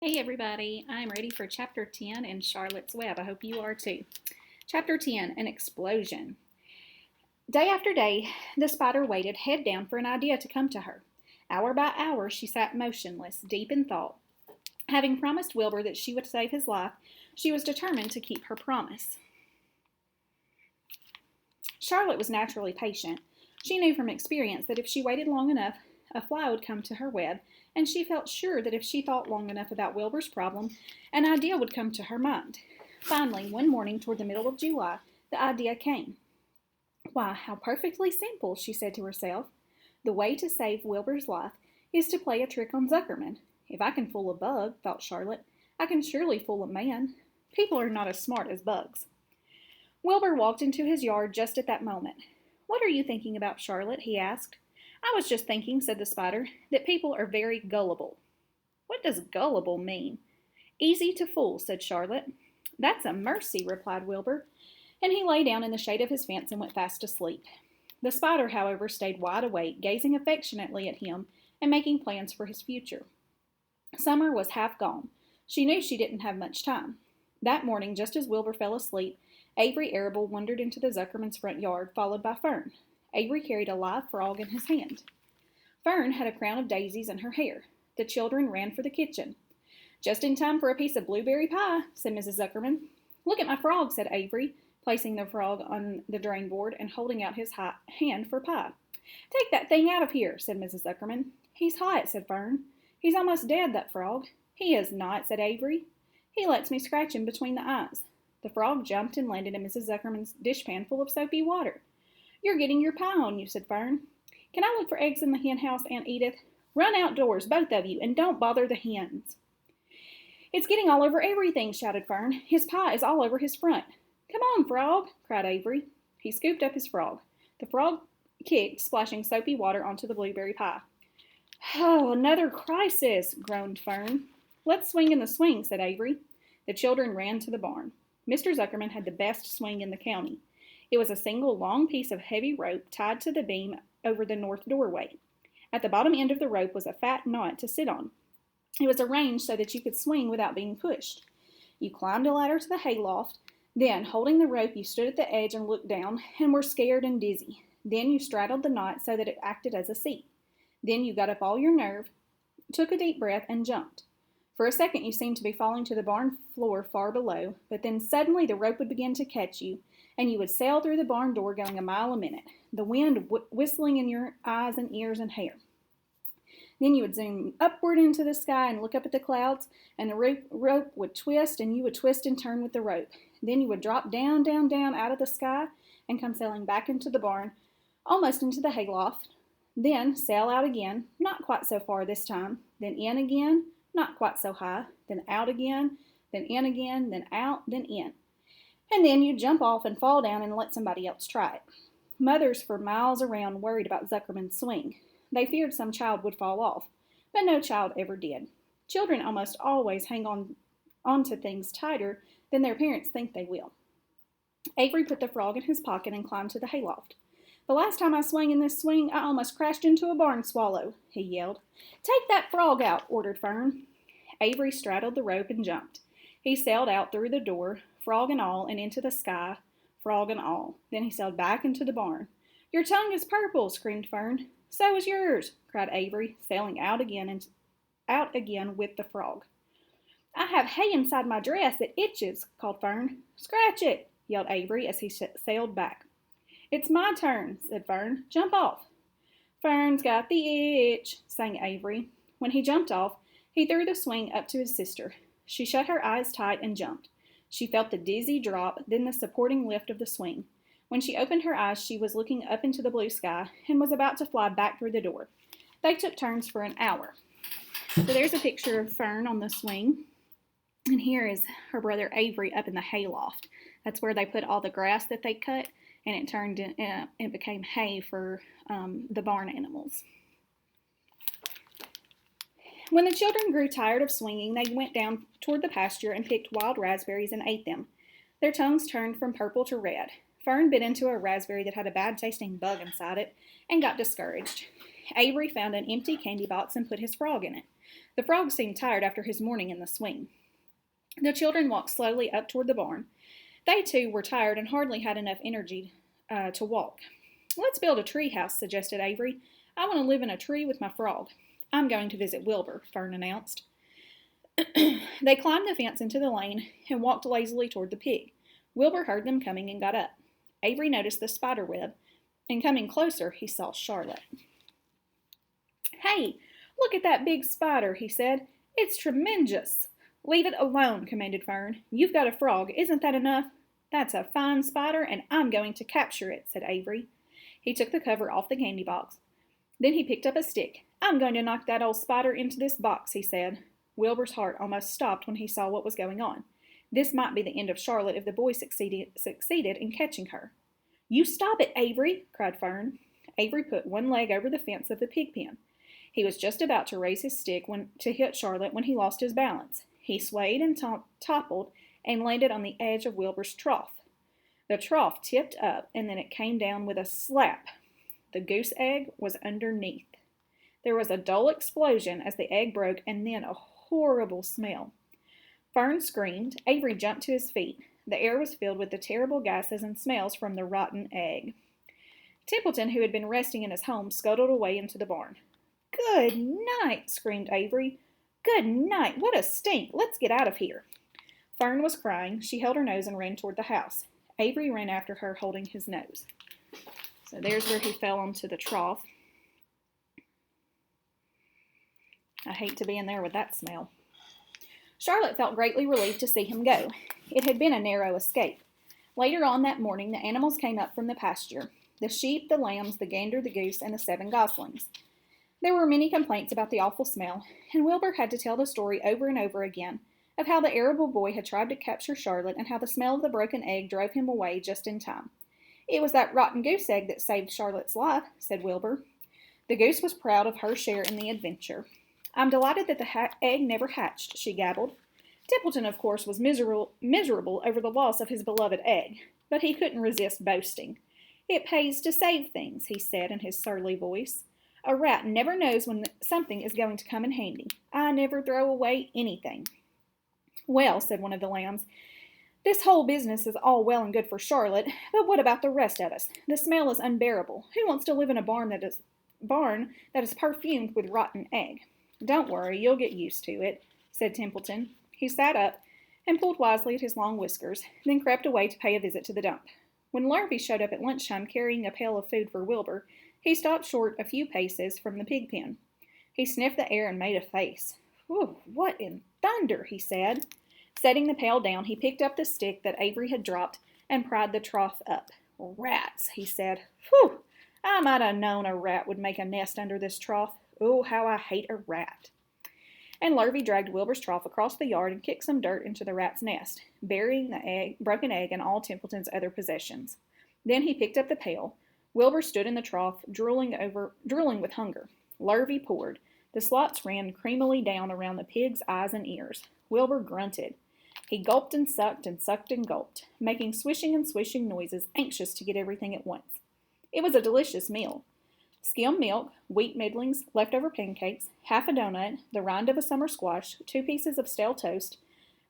Hey everybody, I'm ready for Chapter 10 in Charlotte's Web. I hope you are too. Chapter 10, An Explosion. Day after day, the spider waited head down for an idea to come to her. Hour by hour, she sat motionless, deep in thought. Having promised Wilbur that she would save his life, she was determined to keep her promise. Charlotte was naturally patient. She knew from experience that if she waited long enough, a fly would come to her web, and she felt sure that if she thought long enough about Wilbur's problem, an idea would come to her mind. Finally, one morning toward the middle of July, the idea came. Why, how perfectly simple, she said to herself. The way to save Wilbur's life is to play a trick on Zuckerman. If I can fool a bug, thought Charlotte, I can surely fool a man. People are not as smart as bugs. Wilbur walked into his yard just at that moment. What are you thinking about, Charlotte? He asked. I was just thinking, said the spider, that people are very gullible. What does gullible mean? Easy to fool, said Charlotte. That's a mercy, replied Wilbur, and he lay down in the shade of his fence and went fast asleep. The spider, however, stayed wide awake, gazing affectionately at him and making plans for his future. Summer was half gone. She knew she didn't have much time. That morning, just as Wilbur fell asleep, Avery Arable wandered into the Zuckerman's front yard, followed by Fern. Avery carried a live frog in his hand. Fern had a crown of daisies in her hair. The children ran for the kitchen. Just in time for a piece of blueberry pie, said Mrs. Zuckerman. Look at my frog, said Avery, placing the frog on the drain board and holding out his hand for pie. Take that thing out of here, said Mrs. Zuckerman. He's hot, said Fern. He's almost dead, that frog. He is not, said Avery. He lets me scratch him between the eyes. The frog jumped and landed in Mrs. Zuckerman's dishpan full of soapy water. You're getting your pie on you, said Fern. Can I look for eggs in the hen house, Aunt Edith? Run outdoors, both of you, and don't bother the hens. It's getting all over everything, shouted Fern. His pie is all over his front. Come on, frog, cried Avery. He scooped up his frog. The frog kicked, splashing soapy water onto the blueberry pie. Oh, another crisis, groaned Fern. Let's swing in the swing, said Avery. The children ran to the barn. Mr. Zuckerman had the best swing in the county. It was a single long piece of heavy rope tied to the beam over the north doorway. At the bottom end of the rope was a fat knot to sit on. It was arranged so that you could swing without being pushed. You climbed a ladder to the hayloft. Then, holding the rope, you stood at the edge and looked down and were scared and dizzy. Then you straddled the knot so that it acted as a seat. Then you got up all your nerve, took a deep breath, and jumped. For a second you seemed to be falling to the barn floor far below, but then suddenly the rope would begin to catch you, and you would sail through the barn door going a mile a minute, the wind whistling in your eyes and ears and hair. Then you would zoom upward into the sky and look up at the clouds, and the rope would twist, and you would twist and turn with the rope. Then you would drop down, down, down out of the sky and come sailing back into the barn, almost into the hayloft. Then sail out again, not quite so far this time, then in again, not quite so high, then out again, then in, then out, then in. And then you'd jump off and fall down and let somebody else try it. Mothers for miles around worried about Zuckerman's swing. They feared some child would fall off, but no child ever did. Children almost always hang on to things tighter than their parents think they will. Avery put the frog in his pocket and climbed to the hayloft. The last time I swung in this swing, I almost crashed into a barn swallow, he yelled. Take that frog out, ordered Fern. Avery straddled the rope and jumped. He sailed out through the door, frog and all, and into the sky, frog and all. Then he sailed back into the barn. Your tongue is purple, screamed Fern. So is yours, cried Avery, sailing out again with the frog. I have hay inside my dress. It itches, called Fern. Scratch it, yelled Avery as he sailed back. It's my turn, said Fern. Jump off. Fern's got the itch, sang Avery. When he jumped off, he threw the swing up to his sister. She shut her eyes tight and jumped. She felt the dizzy drop, then the supporting lift of the swing. When she opened her eyes, she was looking up into the blue sky and was about to fly back through the door. They took turns for an hour. So there's a picture of Fern on the swing. And here is her brother Avery up in the hayloft. That's where they put all the grass that they cut, and it became hay for the barn animals. When the children grew tired of swinging, they went down toward the pasture and picked wild raspberries and ate them. Their tongues turned from purple to red. Fern bit into a raspberry that had a bad-tasting bug inside it and got discouraged. Avery found an empty candy box and put his frog in it. The frog seemed tired after his morning in the swing. The children walked slowly up toward the barn. They, too, were tired and hardly had enough energy to walk. "Let's build a tree house," suggested Avery. "I want to live in a tree with my frog." "I'm going to visit Wilbur," Fern announced. They climbed the fence into the lane and walked lazily toward the pig. Wilbur heard them coming and got up. Avery noticed the spider web, and coming closer, he saw Charlotte. "Hey, look at that big spider," he said. "It's tremendous." "Leave it alone," commanded Fern. "You've got a frog. Isn't that enough?" "That's a fine spider, and I'm going to capture it," said Avery. He took the cover off the candy box. Then he picked up a stick. "I'm going to knock that old spider into this box," he said. Wilbur's heart almost stopped when he saw what was going on. This might be the end of Charlotte if the boy succeeded in catching her. "You stop it, Avery!" cried Fern. Avery put one leg over the fence of the pig pen. He was just about to raise his stick to hit Charlotte when he lost his balance. He swayed and toppled and landed on the edge of Wilbur's trough. The trough tipped up, and then it came down with a slap. The goose egg was underneath. There was a dull explosion as the egg broke, and then a horrible smell. Fern screamed. Avery jumped to his feet. The air was filled with the terrible gases and smells from the rotten egg. Templeton, who had been resting in his home, scuttled away into the barn. "Good night!" screamed Avery. "Good night! What a stink! Let's get out of here!" Fern was crying. She held her nose and ran toward the house. Avery ran after her, holding his nose. So there's where he fell onto the trough. I hate to be in there with that smell. Charlotte felt greatly relieved to see him go. It had been a narrow escape. Later on that morning, the animals came up from the pasture. The sheep, the lambs, the gander, the goose, and the 7 goslings. There were many complaints about the awful smell, and Wilbur had to tell the story over and over again of how the arable boy had tried to capture Charlotte and how the smell of the broken egg drove him away just in time. "It was that rotten goose egg that saved Charlotte's life," said Wilbur. The goose was proud of her share in the adventure. "I'm delighted that the egg never hatched," she gabbled. Templeton, of course, was miserable over the loss of his beloved egg, but he couldn't resist boasting. "It pays to save things," he said in his surly voice. "A rat never knows when something is going to come in handy. I never throw away anything." "Well," said one of the lambs, "this whole business is all well and good for Charlotte, but what about the rest of us? The smell is unbearable. Who wants to live in a barn that is perfumed with rotten egg?" "Don't worry, you'll get used to it," said Templeton. He sat up and pulled wisely at his long whiskers, then crept away to pay a visit to the dump. When Larvy showed up at lunchtime carrying a pail of food for Wilbur, he stopped short a few paces from the pig pen. He sniffed the air and made a face. "Whew, what in thunder?" he said. Setting the pail down, he picked up the stick that Avery had dropped and pried the trough up. "Rats," he said. "Whew, I might have known a rat would make a nest under this trough. Oh, how I hate a rat." And Larvy dragged Wilbur's trough across the yard and kicked some dirt into the rat's nest, burying the broken egg and all Templeton's other possessions. Then he picked up the pail. Wilbur stood in the trough, drooling with hunger. Larvy poured. The slops ran creamily down around the pig's eyes and ears. Wilbur grunted. He gulped and sucked and gulped, making swishing and swishing noises, anxious to get everything at once. It was a delicious meal. Skim milk, wheat middlings, leftover pancakes, half a donut, the rind of a summer squash, 2 pieces of stale toast,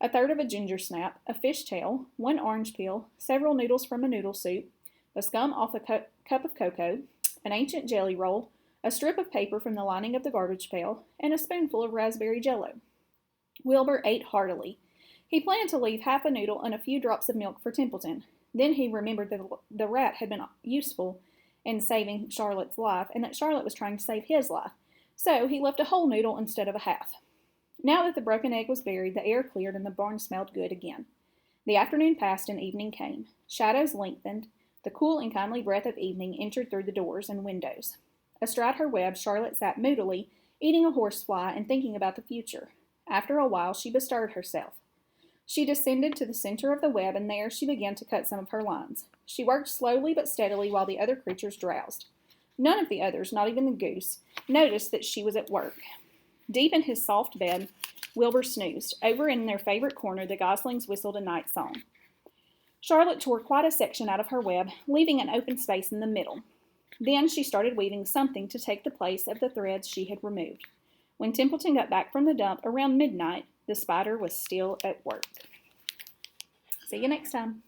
a third of a ginger snap, a fish tail, 1 orange peel, several noodles from a noodle soup, the scum off a cup of cocoa, an ancient jelly roll, a strip of paper from the lining of the garbage pail, and a spoonful of raspberry jello. Wilbur ate heartily. He planned to leave half a noodle and a few drops of milk for Templeton. Then he remembered that the rat had been useful in saving Charlotte's life, and that Charlotte was trying to save his life. So he left a whole noodle instead of a half. Now that the broken egg was buried, the air cleared and the barn smelled good again. The afternoon passed and evening came. Shadows lengthened. The cool and kindly breath of evening entered through the doors and windows. Astride her web, Charlotte sat moodily, eating a horsefly and thinking about the future. After a while, she bestirred herself. She descended to the center of the web, and there she began to cut some of her lines. She worked slowly but steadily while the other creatures drowsed. None of the others, not even the goose, noticed that she was at work. Deep in his soft bed, Wilbur snoozed. Over in their favorite corner, the goslings whistled a night song. Charlotte tore quite a section out of her web, leaving an open space in the middle. Then she started weaving something to take the place of the threads she had removed. When Templeton got back from the dump around midnight, the spider was still at work. See you next time.